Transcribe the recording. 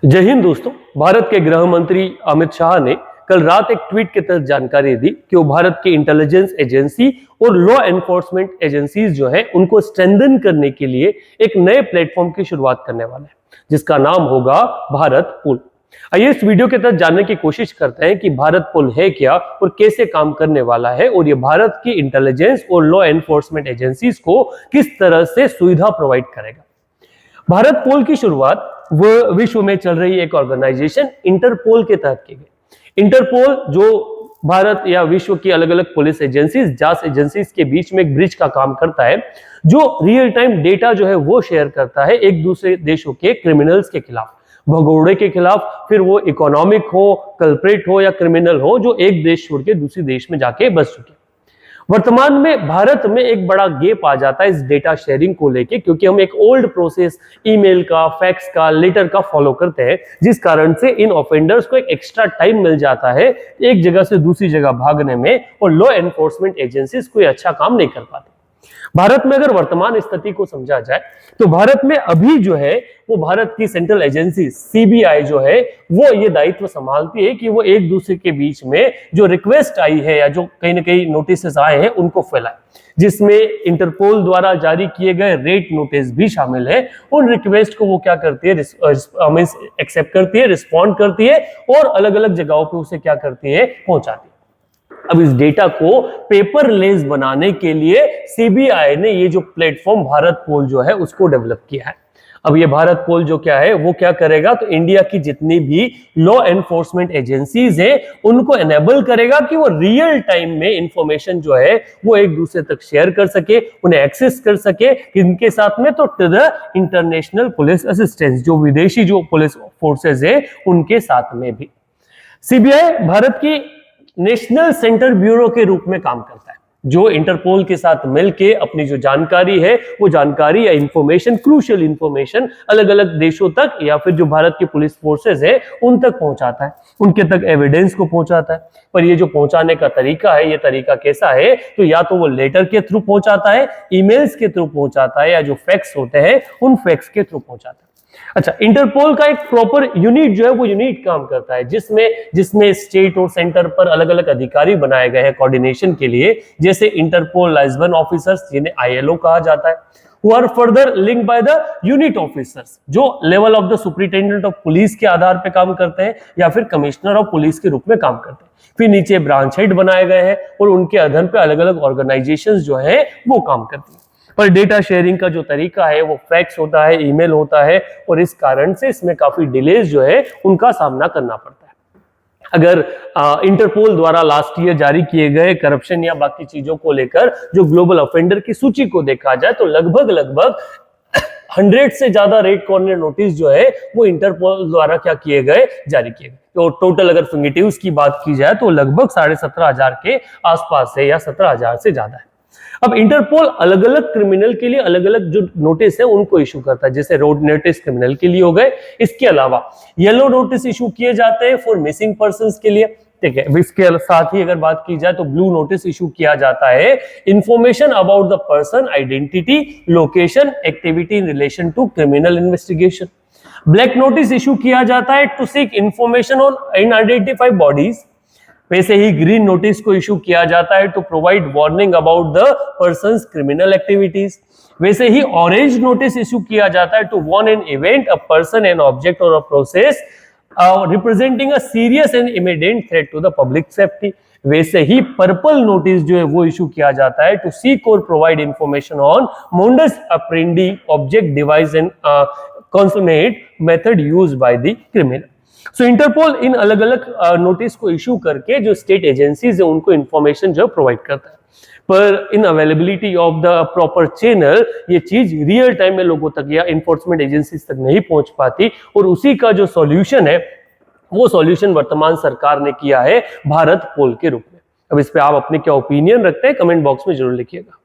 जय हिंद दोस्तों। भारत के गृह मंत्री अमित शाह ने कल रात एक ट्वीट के तहत जानकारी दी कि वो भारत की इंटेलिजेंस एजेंसी और लॉ एनफोर्समेंट एजेंसीज जो है उनको स्ट्रेंथन करने के लिए एक नए प्लेटफॉर्म की शुरुआत करने वाले हैं जिसका नाम होगा भारत पुल। आइए इस वीडियो के तहत जानने की कोशिश करते हैं कि भारत पुल है क्या और कैसे काम करने वाला है और ये भारत की इंटेलिजेंस और लॉ एनफोर्समेंट एजेंसीज को किस तरह से सुविधा प्रोवाइड करेगा। भारत पोल की शुरुआत विश्व में चल रही एक ऑर्गेनाइजेशन इंटरपोल के तहत की गई। इंटरपोल जो भारत या विश्व की अलग अलग पुलिस एजेंसीज, जांच एजेंसीज के बीच में एक ब्रिज का काम करता है जो रियल टाइम डेटा जो है वो शेयर करता है एक दूसरे देशों के क्रिमिनल्स के खिलाफ, भगोड़े के खिलाफ, फिर वो इकोनॉमिक हो, कल्प्रेट हो या क्रिमिनल हो जो एक देश छोड़ के दूसरे देश में जाके बस चुके। वर्तमान में भारत में एक बड़ा गैप आ जाता है इस डेटा शेयरिंग को लेके, क्योंकि हम एक ओल्ड प्रोसेस ईमेल का, फैक्स का, लेटर का फॉलो करते हैं, जिस कारण से इन ऑफेंडर्स को एक एक्स्ट्रा टाइम मिल जाता है एक जगह से दूसरी जगह भागने में और लॉ एनफोर्समेंट एजेंसीज कोई अच्छा काम नहीं कर पाती। भारत में अगर वर्तमान स्थिति को समझा जाए तो भारत में अभी जो है वो भारत की सेंट्रल एजेंसी सीबीआई जो है वो ये दायित्व संभालती है कि वो एक दूसरे के बीच में जो रिक्वेस्ट आई है या जो कहीं ना कहीं नोटिस आए हैं उनको फैलाए, जिसमें इंटरपोल द्वारा जारी किए गए रेट नोटिस भी शामिल है। उन रिक्वेस्ट को वो क्या करती है, एक्सेप्ट करती है, रिस्पॉन्ड करती है और अलग अलग जगहों पे उसे क्या करती है, पहुंचाती है। अब इस डेटा को पेपरलेस बनाने के लिए सीबीआई ने ये जो प्लेटफॉर्म भारत पोल जो है उसको डेवलप किया है। अब ये भारत पोल जो क्या है वो क्या करेगा, तो इंडिया की जितनी भी लॉ एनफोर्समेंट एजेंसीज हैं उनको एनेबल करेगा कि वो रियल टाइम में इंफॉर्मेशन जो है वो एक दूसरे तक शेयर कर सके, उन्हें एक्सेस कर सके। इनके साथ में तो to the international police assistance, जो विदेशी जो पुलिस फोर्सेज है उनके साथ में भी। सीबीआई भारत की नेशनल सेंटर ब्यूरो के रूप में काम करता है, जो इंटरपोल के साथ मिलके अपनी जो जानकारी है वो जानकारी या इंफॉर्मेशन, क्रूशियल इंफॉर्मेशन अलग अलग देशों तक या फिर जो भारत की पुलिस फोर्सेस है उन तक पहुंचाता है, उनके तक एविडेंस को पहुंचाता है। पर ये जो पहुंचाने का तरीका है, ये तरीका कैसा है, तो या तो वो लेटर के थ्रू पहुंचाता है, ईमेल्स के थ्रू पहुंचाता है, या जो फैक्स होते हैं उन फैक्स के थ्रू पहुंचाता है। अच्छा, इंटरपोल का एक प्रॉपर यूनिट जो है वो यूनिट काम करता है जिसमें स्टेट और सेंटर पर अलग अलग अधिकारी बनाए गए हैं कोऑर्डिनेशन के लिए, जैसे इंटरपोल लाइजबन ऑफिसर्स जिन्हें आईएलओ कहा जाता है, who are further linked by the unit officers जो level of the superintendent of police के आधार पे काम करते हैं या फिर कमिश्नर ऑफ पुलिस के रूप में काम करते हैं। फिर नीचे ब्रांच हेड बनाए गए हैं और उनके अधीन पे अलग अलग ऑर्गेनाइजेशंस जो है वो काम करती हैं। पर डेटा शेयरिंग का जो तरीका है वो फैक्स होता है, ईमेल होता है और इस कारण से इसमें काफी डिलेज जो है उनका सामना करना पड़ता है। अगर इंटरपोल द्वारा लास्ट ईयर जारी किए गए करप्शन या बाकी चीजों को लेकर जो ग्लोबल ऑफेंडर की सूची को देखा जाए तो लगभग 100 से ज्यादा रेड कॉर्नर नोटिस जो है वो इंटरपोल द्वारा क्या किए गए, जारी किए गए। तो टोटल अगर फिंगरटिव्स की बात की जाए तो लगभग 17,500 के आसपास है या 17,000 से ज्यादा है। अब इंटरपोल अलग अलग क्रिमिनल के लिए अलग अलग जो नोटिस है उनको इशू करता है, जैसे रोड नोटिस क्रिमिनल के लिए हो गए, इसके अलावा येलो नोटिस इशू किए जाते हैं फॉर मिसिंग पर्संस के लिए, ठीक है। इसके साथ ही अगर बात की जाए तो ब्लू नोटिस इशू किया जाता है information about the person, identity, location, activity in relation to criminal investigation. Black notice issue किया जाता है to seek information on unidentified bodies. वैसे ही ग्रीन नोटिस को इशू किया जाता है to provide warning about the persons criminal activities. वैसे ही ऑरेंज नोटिस इशू किया जाता है to warn an event, a person, an object और a process representing a serious and immediate threat to the public safety. वैसे ही purple notice जो है वो इशू किया जाता है टू सीक और provide information on modus operandi, object, device and concealment method used by the criminal. So Interpol in अलग अलग नोटिस को इशू करके जो स्टेट एजेंसीज है उनको इंफॉर्मेशन जो प्रोवाइड करता है, पर in availability of the proper channel ये चीज रियल टाइम में लोगों तक या इंफोर्समेंट एजेंसीज तक नहीं पहुंच पाती, और उसी का जो सॉल्यूशन है वो सॉल्यूशन वर्तमान सरकार ने किया है भारत पोल के रूप में। अब इस पे आप अपने क्या ओपिनियन रखते हैं कमेंट बॉक्स में जरूर लिखिएगा।